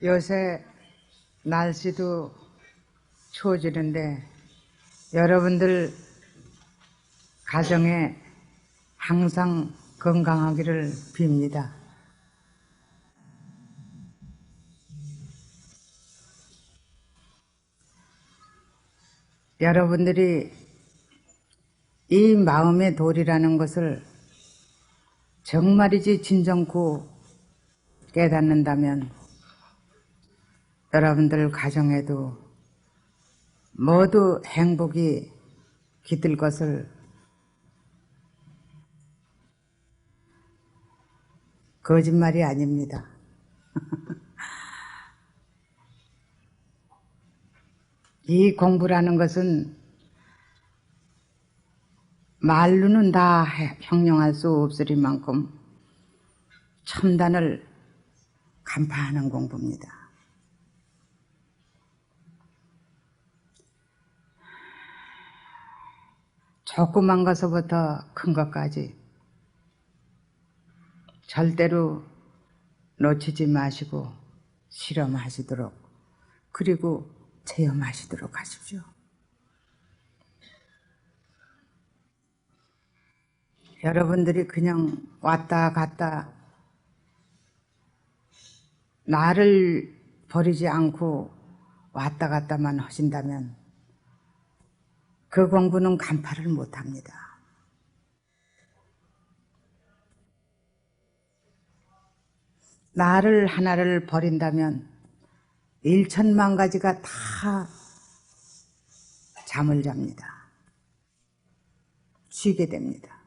요새 날씨도 추워지는데 여러분들 가정에 항상 건강하기를 빕니다. 여러분들이 이 마음의 도리라는 것을 정말이지 진정코 깨닫는다면 여러분들 가정에도 모두 행복이 깃들 것을 거짓말이 아닙니다. 이 공부라는 것은 말로는 다 형용할 수 없으리만큼 첨단을 간파하는 공부입니다. 조그만 것부터 큰 것까지 절대로 놓치지 마시고 실험하시도록, 그리고 체험하시도록 하십시오. 여러분들이 그냥 왔다 갔다 나를 버리지 않고 왔다 갔다만 하신다면 그 공부는 간파를 못합니다. 나를 하나를 버린다면 1천만 가지가 다 잠을 잡니다. 쉬게 됩니다.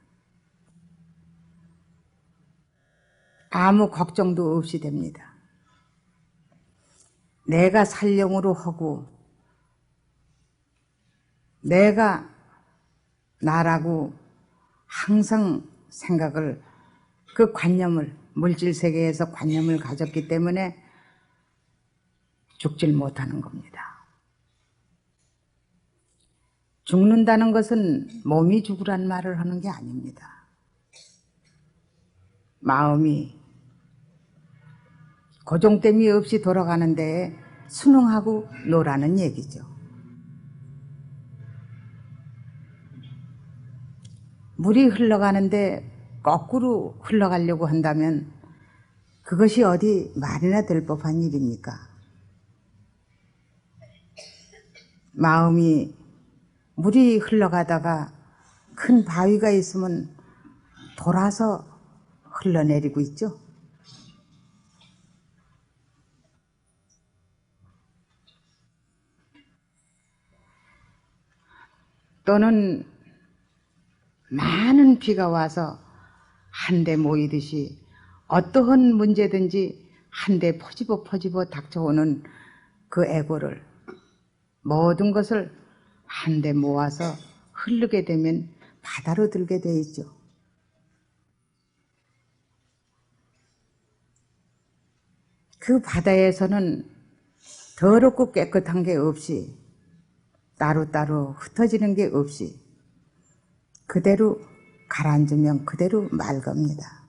아무 걱정도 없이 됩니다. 내가 살령으로 하고 내가 나라고 항상 생각을, 그 관념을, 물질세계에서 관념을 가졌기 때문에 죽질 못하는 겁니다. 죽는다는 것은 몸이 죽으란 말을 하는 게 아닙니다. 마음이 고정됨이 없이 돌아가는 데에 순응하고 노라는 얘기죠. 물이 흘러가는데 거꾸로 흘러가려고 한다면 그것이 어디 말이나 될 법한 일입니까? 마음이 물이 흘러가다가 큰 바위가 있으면 돌아서 흘러내리고 있죠. 또는 많은 비가 와서 한데 모이듯이 어떠한 문제든지 한데 퍼집어 닥쳐오는 그 애고를, 모든 것을 한데 모아서 흐르게 되면 바다로 들게 돼 있죠. 그 바다에서는 더럽고 깨끗한 게 없이, 따로따로 흩어지는 게 없이 그대로 가라앉으면 그대로 맑습니다.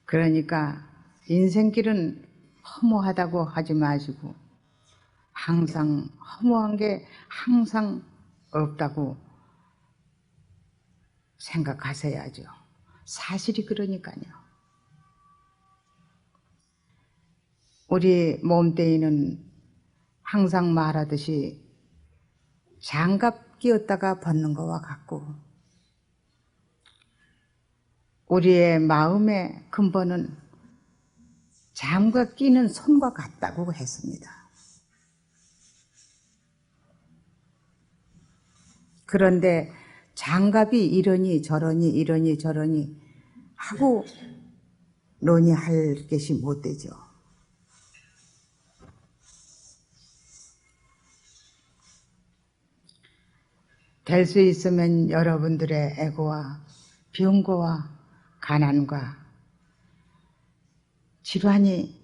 그러니까 인생길은 허무하다고 하지 마시고 항상 허무한 게 항상 없다고 생각하셔야죠. 사실이 그러니까요. 우리 몸뚱이는 항상 말하듯이 장갑 끼었다가 벗는 것과 같고, 우리의 마음의 근본은 장갑 끼는 손과 같다고 했습니다. 그런데 장갑이 이러니 저러니 하고 논의할 것이 못 되죠. 될 수 있으면 여러분들의 애고와 병고와 가난과 질환이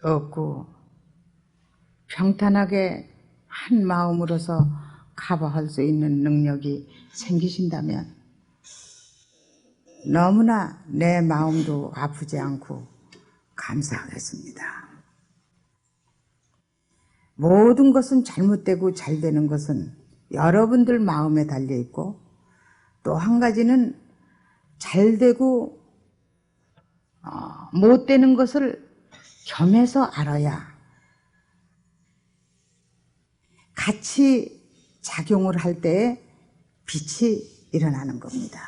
없고 평탄하게 한 마음으로서 커버할 수 있는 능력이 생기신다면 너무나 내 마음도 아프지 않고 감사하겠습니다. 모든 것은 잘못되고 잘 되는 것은 여러분들 마음에 달려있고, 또 한 가지는 잘 되고 못 되는 것을 겸해서 알아야 같이 작용을 할 때에 빛이 일어나는 겁니다.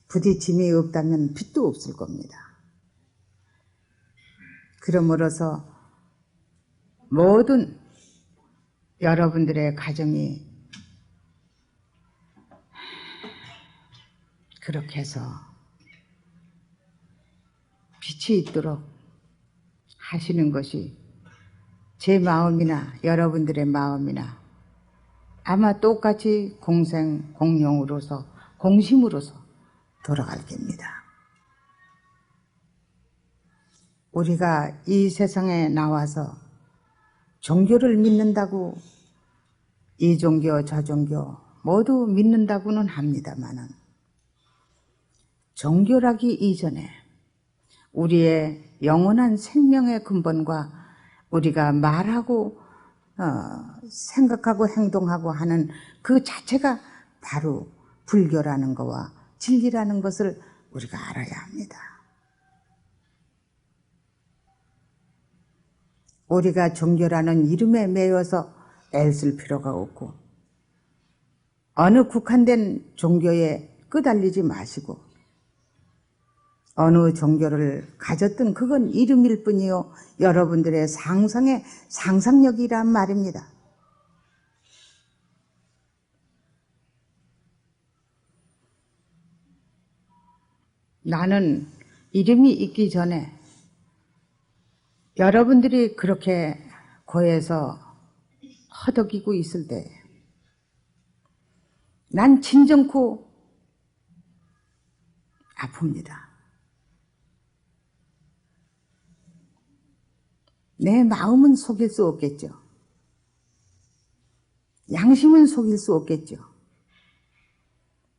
부딪힘이 없다면 빛도 없을 겁니다. 그러므로서 모든 여러분들의 가정이 그렇게 해서 빛이 있도록 하시는 것이 제 마음이나 여러분들의 마음이나 아마 똑같이 공생, 공용으로서, 공심으로서 돌아갈 겁니다. 우리가 이 세상에 나와서 종교를 믿는다고, 이 종교 저 종교 모두 믿는다고는 합니다마는, 종교라기 이전에 우리의 영원한 생명의 근본과 우리가 말하고 생각하고 행동하고 하는 그 자체가 바로 불교라는 것과 진리라는 것을 우리가 알아야 합니다. 우리가 종교라는 이름에 매여서 애쓸 필요가 없고, 어느 국한된 종교에 끄달리지 마시고, 어느 종교를 가졌든 그건 이름일 뿐이요, 여러분들의 상상의 상상력이란 말입니다. 나는 이름이 있기 전에 여러분들이 그렇게 고해서 허덕이고 있을 때 난 진정코 아픕니다. 내 마음은 속일 수 없겠죠. 양심은 속일 수 없겠죠.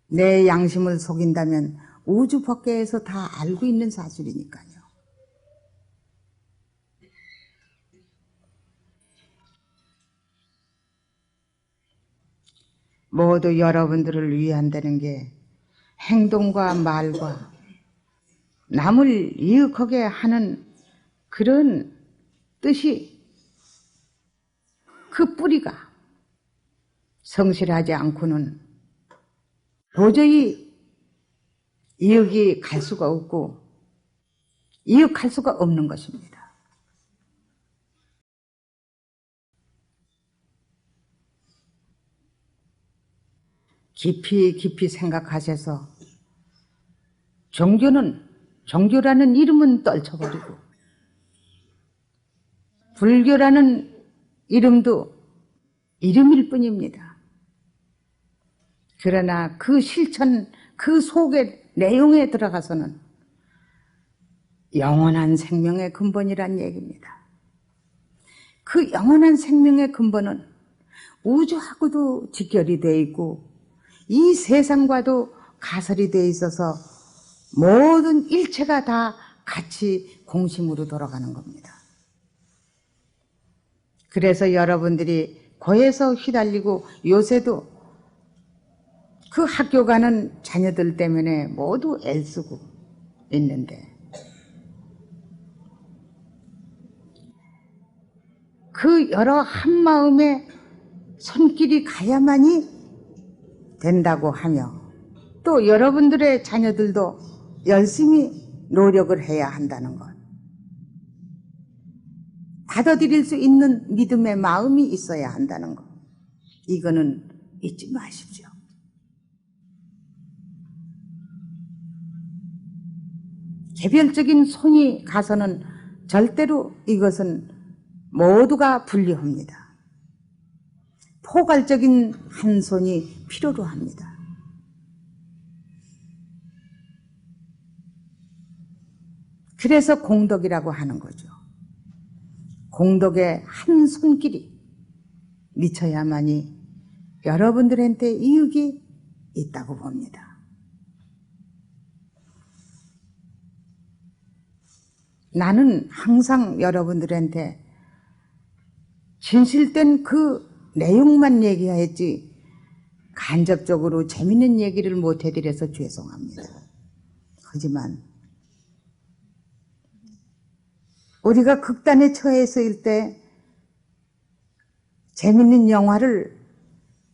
내 양심을 속인다면 우주 법계에서 다 알고 있는 사실이니까요. 모두 여러분들을 위한다는 게 행동과 말과 남을 이익하게 하는 그런 뜻이, 그 뿌리가 성실하지 않고는 도저히 이익이 갈 수가 없고 이익할 수가 없는 것입니다. 깊이 깊이 생각하셔서 종교라는 이름은 떨쳐버리고 불교라는 이름도 이름일 뿐입니다. 그러나 그 실천, 그 속의 내용에 들어가서는 영원한 생명의 근본이란 얘기입니다. 그 영원한 생명의 근본은 우주하고도 직결이 되어 있고 이 세상과도 가설이 되어 있어서 모든 일체가 다 같이 공심으로 돌아가는 겁니다. 그래서 여러분들이 고에서 휘달리고 요새도 그 학교 가는 자녀들 때문에 모두 애쓰고 있는데, 그 여러 한마음의 손길이 가야만이 된다고 하며, 또 여러분들의 자녀들도 열심히 노력을 해야 한다는 것, 받아들일 수 있는 믿음의 마음이 있어야 한다는 것, 이거는 잊지 마십시오. 개별적인 손이 가서는 절대로 이것은 모두가 불리합니다. 포괄적인 한 손이 필요로 합니다. 그래서 공덕이라고 하는 거죠. 공덕의 한 손길이 미쳐야만이 여러분들한테 이익이 있다고 봅니다. 나는 항상 여러분들한테 진실된 그 내용만 얘기했지 간접적으로 재밌는 얘기를 못 해드려서 죄송합니다. 하지만 우리가 극단에 처해 있을 때 재밌는 영화를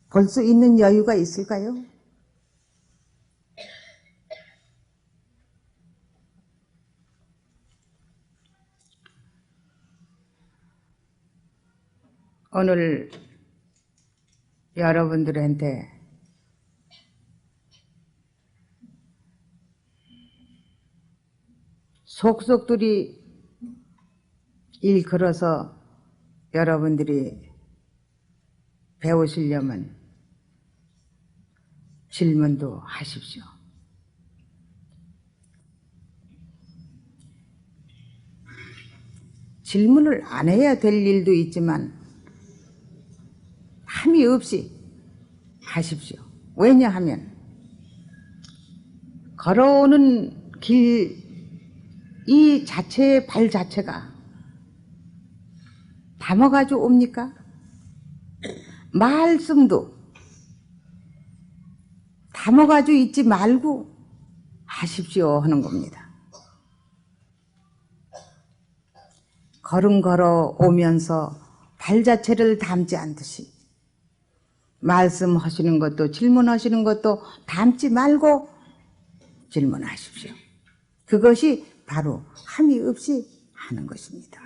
볼 수 있는 여유가 있을까요? 오늘 여러분들한테 속속들이 일컬어서 여러분들이 배우시려면 질문도 하십시오. 질문을 안 해야 될 일도 있지만 함이 없이 하십시오. 왜냐하면 걸어오는 길 이 자체의 발 자체가 담아가지고 옵니까? 말씀도 담아가지고 있지 말고 하십시오 하는 겁니다. 걸음 걸어 오면서 발 자체를 담지 않듯이 말씀하시는 것도 질문하시는 것도 담지 말고 질문하십시오. 그것이 바로 함이 없이 하는 것입니다.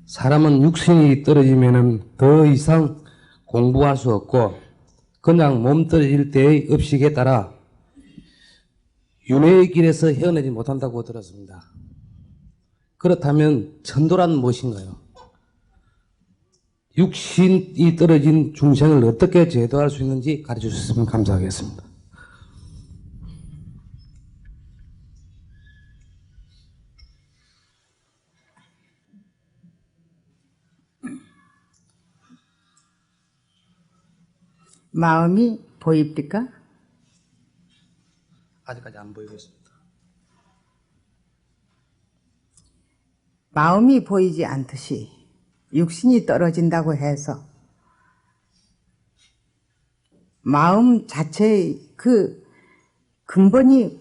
사람은 육신이 떨어지면 더 이상 공부할 수 없고 그냥 몸 떨어질 때의 업식에 따라 윤회의 길에서 헤어나지 못한다고 들었습니다. 그렇다면 천도란 무엇인가요? 육신이 떨어진 중생을 어떻게 제도할 수 있는지 가르쳐 주셨으면 감사하겠습니다. 마음이 보입니까? 아직까지 안 보이고 있습니다. 마음이 보이지 않듯이 육신이 떨어진다고 해서 마음 자체의 그 근본이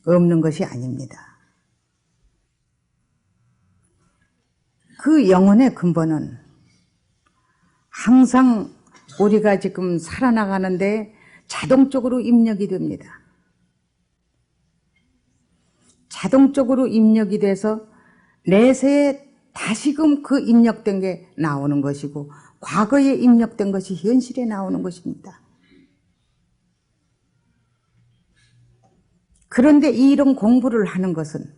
없는 것이 아닙니다. 그 영혼의 근본은 항상 우리가 지금 살아나가는데 자동적으로 입력이 됩니다. 자동적으로 입력이 돼서 내세에 다시금 그 입력된 게 나오는 것이고 과거에 입력된 것이 현실에 나오는 것입니다. 그런데 이런 공부를 하는 것은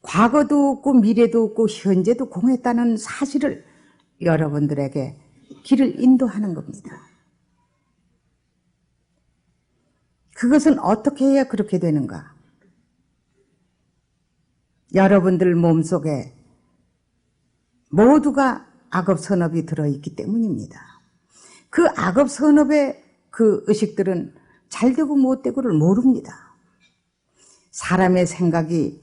과거도 없고 미래도 없고 현재도 공했다는 사실을 여러분들에게 길을 인도하는 겁니다. 그것은 어떻게 해야 그렇게 되는가? 여러분들 몸속에 모두가 악업선업이 들어있기 때문입니다. 그 악업선업의 그 의식들은 잘되고 못되고를 모릅니다. 사람의 생각이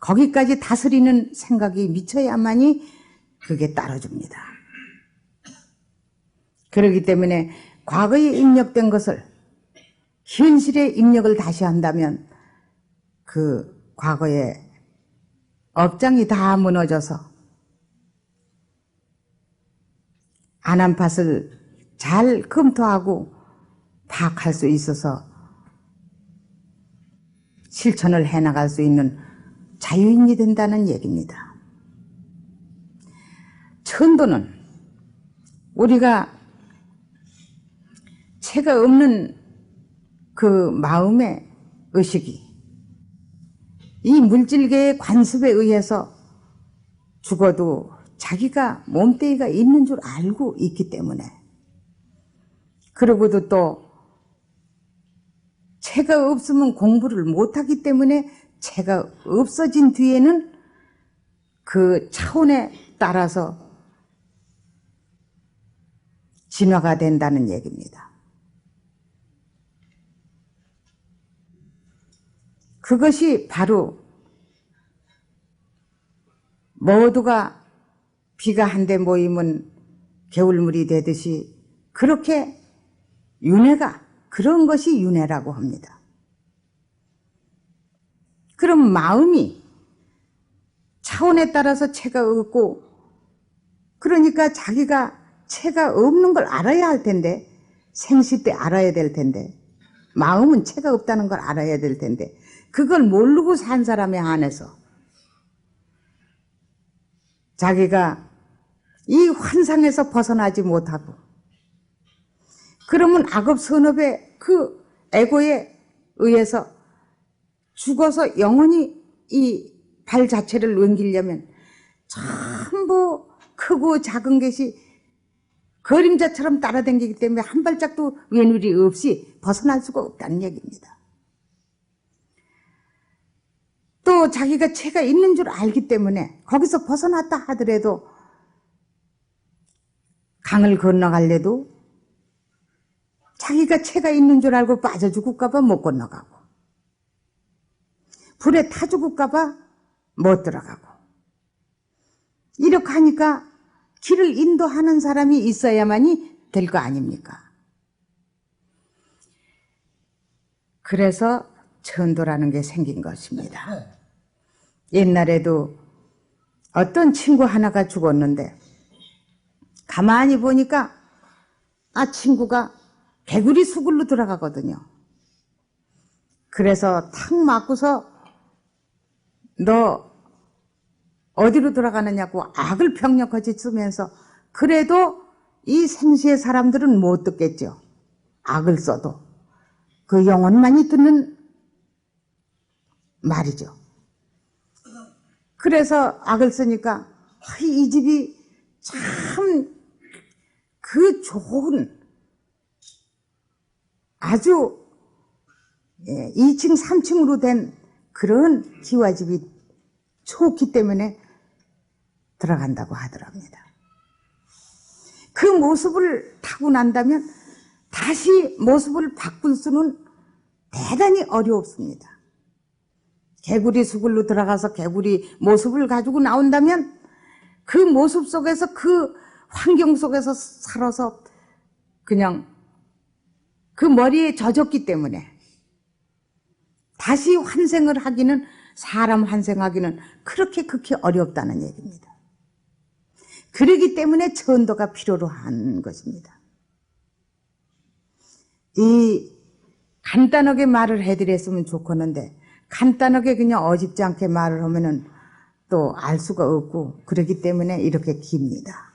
거기까지 다스리는 생각이 미쳐야만이 그게 따라줍니다. 그렇기 때문에 과거에 입력된 것을 현실에 입력을 다시 한다면 그 과거의 업장이 다 무너져서 안한팟을 잘 검토하고 파악할 수 있어서 실천을 해나갈 수 있는 자유인이 된다는 얘기입니다. 천도는 우리가 체가 없는 그 마음의 의식이 이 물질계의 관습에 의해서 죽어도 자기가 몸뚱이가 있는 줄 알고 있기 때문에, 그러고도 또 체가 없으면 공부를 못하기 때문에 체가 없어진 뒤에는 그 차원에 따라서 진화가 된다는 얘기입니다. 그것이 바로 모두가 비가 한데 모이면 겨울물이 되듯이 그렇게 윤회가 그런 것이 윤회라고 합니다. 그럼 마음이 차원에 따라서 체가 없고 그러니까 자기가 체가 없는 걸 알아야 할 텐데 생시 때 알아야 될 텐데 마음은 체가 없다는 걸 알아야 될 텐데 그걸 모르고 산 사람에 한해서 자기가 이 환상에서 벗어나지 못하고 그러면 악업선업의 그 에고에 의해서 죽어서 영원히 이 발 자체를 넘기려면 전부 크고 작은 것이 그림자처럼 따라다니기 때문에 한 발짝도 외누리 없이 벗어날 수가 없다는 얘기입니다. 또 자기가 체가 있는 줄 알기 때문에 거기서 벗어났다 하더라도 강을 건너갈래도 자기가 체가 있는 줄 알고 빠져 죽을까 봐 못 건너가고 불에 타 죽을까 봐 못 들어가고 이렇게 하니까 길을 인도하는 사람이 있어야만이 될 거 아닙니까? 그래서 천도라는 게 생긴 것입니다. 옛날에도 어떤 친구 하나가 죽었는데 가만히 보니까 친구가 개구리 수굴로 들어가거든요. 그래서 탁 맞고서 너 어디로 들어가느냐고 악을 병력같이 쓰면서 그래도 이 생시의 사람들은 못 듣겠죠. 악을 써도 그 영혼만이 듣는 말이죠. 그래서 악을 쓰니까 이 집이 참 그 좋은 아주 2층 3층으로 된 그런 기와집이 좋기 때문에 들어간다고 하더랍니다. 그 모습을 타고 난다면 다시 모습을 바꿀 수는 대단히 어렵습니다. 개구리 수굴로 들어가서 개구리 모습을 가지고 나온다면 그 모습 속에서 그 환경 속에서 살아서 그냥 그 머리에 젖었기 때문에 다시 환생을 하기는 사람 환생하기는 그렇게 극히 어렵다는 얘기입니다. 그러기 때문에 천도가 필요로 한 것입니다. 이 간단하게 말을 해드렸으면 좋겠는데 간단하게 그냥 어집지 않게 말을 하면은 또 알 수가 없고 그렇기 때문에 이렇게 깁니다.